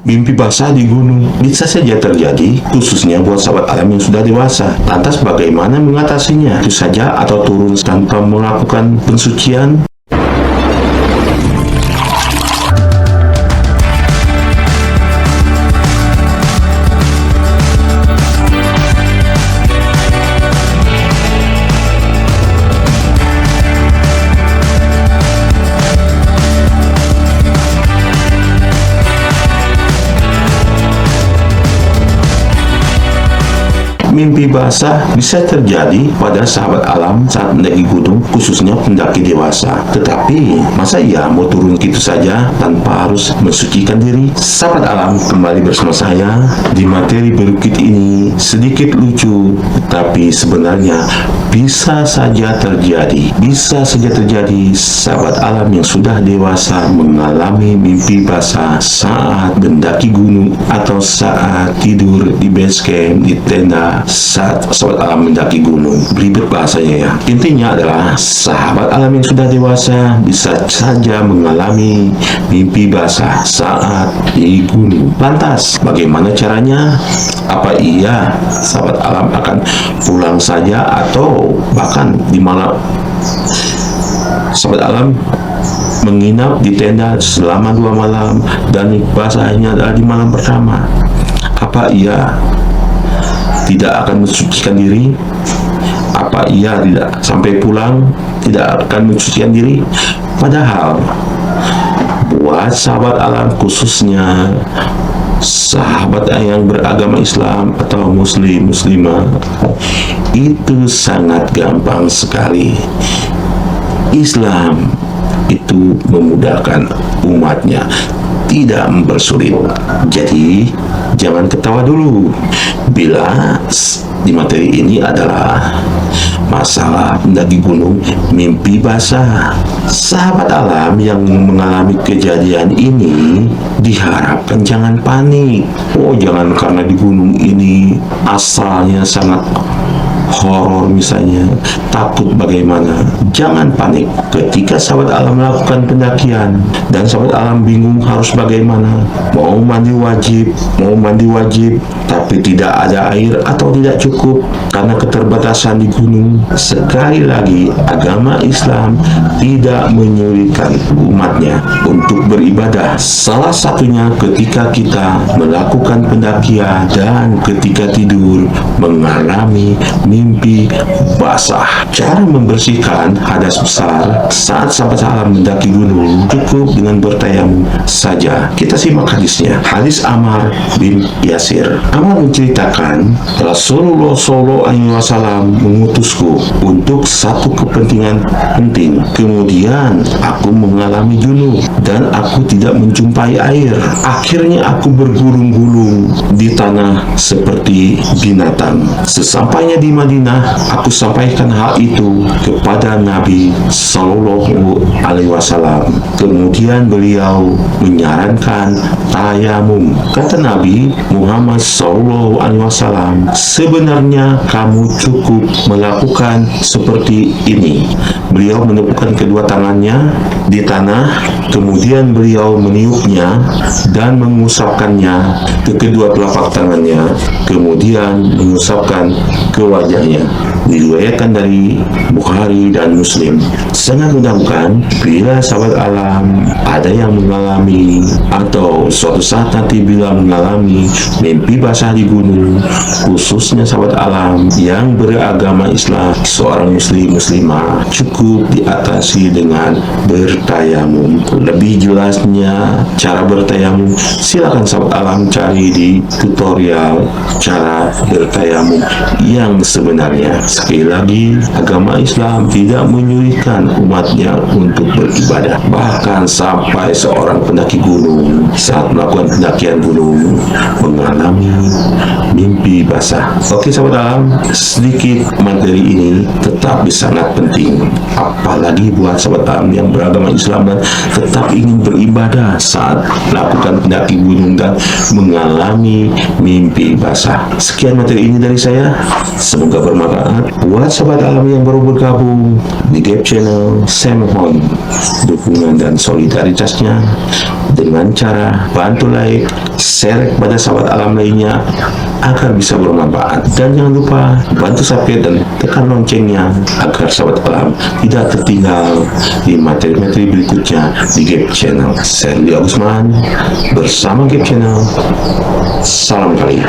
Mimpi basah di gunung bisa saja terjadi, khususnya buat sahabat alam yang sudah dewasa. Lantas bagaimana mengatasinya? Itu saja atau turun tanpa melakukan pensucian? Mimpi basah bisa terjadi pada sahabat alam saat mendaki gunung, khususnya pendaki dewasa. Tetapi, masa ia mau turun gitu saja tanpa harus mensucikan diri? Sahabat alam, kembali bersama saya di materi berikut ini. Sedikit lucu, tapi sebenarnya bisa saja terjadi. Bisa saja terjadi sahabat alam yang sudah dewasa mengalami mimpi basah saat mendaki gunung atau saat tidur di base camp, di tenda, saat sahabat alam mendaki gunung. Beribet bahasanya ya. Intinya adalah sahabat alam yang sudah dewasa bisa saja mengalami mimpi basah saat di gunung. Lantas bagaimana caranya? Apa iya sahabat alam akan pulang saja atau bahkan di malam sahabat alam menginap di tenda selama 2 malam dan basahnya adalah di malam pertama? Apa ia tidak akan mensucikan diri? Apa ia tidak sampai pulang tidak akan mensucikan diri? Padahal buat sahabat alam, khususnya sahabat yang beragama Islam atau muslimah, itu sangat gampang sekali. Islam itu memudahkan umatnya, tidak mempersulit. Jadi jangan ketawa dulu bila di materi ini adalah masalah mendaki gunung mimpi basah. Sahabat alam yang mengalami kejadian ini diharapkan jangan panik. Oh, jangan karena di gunung ini asalnya sangat horor misalnya, takut bagaimana. Jangan panik ketika sahabat alam melakukan pendakian dan sahabat alam bingung harus bagaimana. Mau mandi wajib tapi tidak ada air atau tidak cukup karena keterbatasan di gunung. Sekali lagi, agama Islam tidak menyulitkan umatnya untuk beribadah. Salah satunya ketika kita melakukan pendakian dan ketika tidur mengalami mimpi basah. Cara membersihkan hadas besar saat sahabat alam mendaki gunung cukup dengan bertayamum saja. Kita simak hadisnya. Hadis Ammar bin Yasir. Ammar menceritakan, Rasulullah SAW mengutusku untuk satu kepentingan penting. Kemudian aku mengalami junub dan aku tidak menjumpai air. Akhirnya aku bergulung-gulung di tanah seperti binatang. Sesampainya di Madinah, aku sampaikan hal itu kepada Nabi Sallallahu Alaihi Wasallam. Kemudian beliau menyarankan tayamum. Kata Nabi Muhammad Sallallahu Alaihi Wasallam, sebenarnya kamu cukup melakukan seperti ini. Beliau menepukkan kedua tangannya di tanah, kemudian beliau meniupnya dan mengusapkannya ke kedua telapak tangannya, kemudian mengusapkan ke wajahnya. Diriwayatkan dari Bukhari dan Muslim. Sangat mudah-mudahan bila sahabat alam ada yang mengalami atau suatu saat nanti bila mengalami mimpi basah di gunung, khususnya sahabat alam yang beragama Islam, seorang muslimah cukup diatasi dengan bertayamum. Lebih jelasnya cara bertayamum silakan sahabat alam cari di tutorial cara bertayamum yang sebenarnya. Sekali lagi, agama Islam tidak menyulitkan umatnya untuk beribadah. Bahkan sampai seorang pendaki gunung saat melakukan pendakian gunung mengalami mimpi basah. Oke sahabat alam, sedikit materi ini tetapi sangat penting, apalagi buat sahabat alam yang beragama Islam dan tetap ingin beribadah saat melakukan pendaki gunung dan mengalami mimpi basah. Sekian materi ini dari saya, semoga bermanfaat buat sahabat alam yang baru bergabung di Gap Channel. Saya mohon dukungan dan solidaritasnya dengan cara bantu like, share kepada sahabat alam lainnya agar bisa bermanfaat. Dan jangan lupa bantu subscribe dan tekan loncengnya agar sahabat alam tidak tertinggal di materi-materi berikutnya di Gap Channel. Saya Rudi Agusman bersama Gap Channel. Salam kali.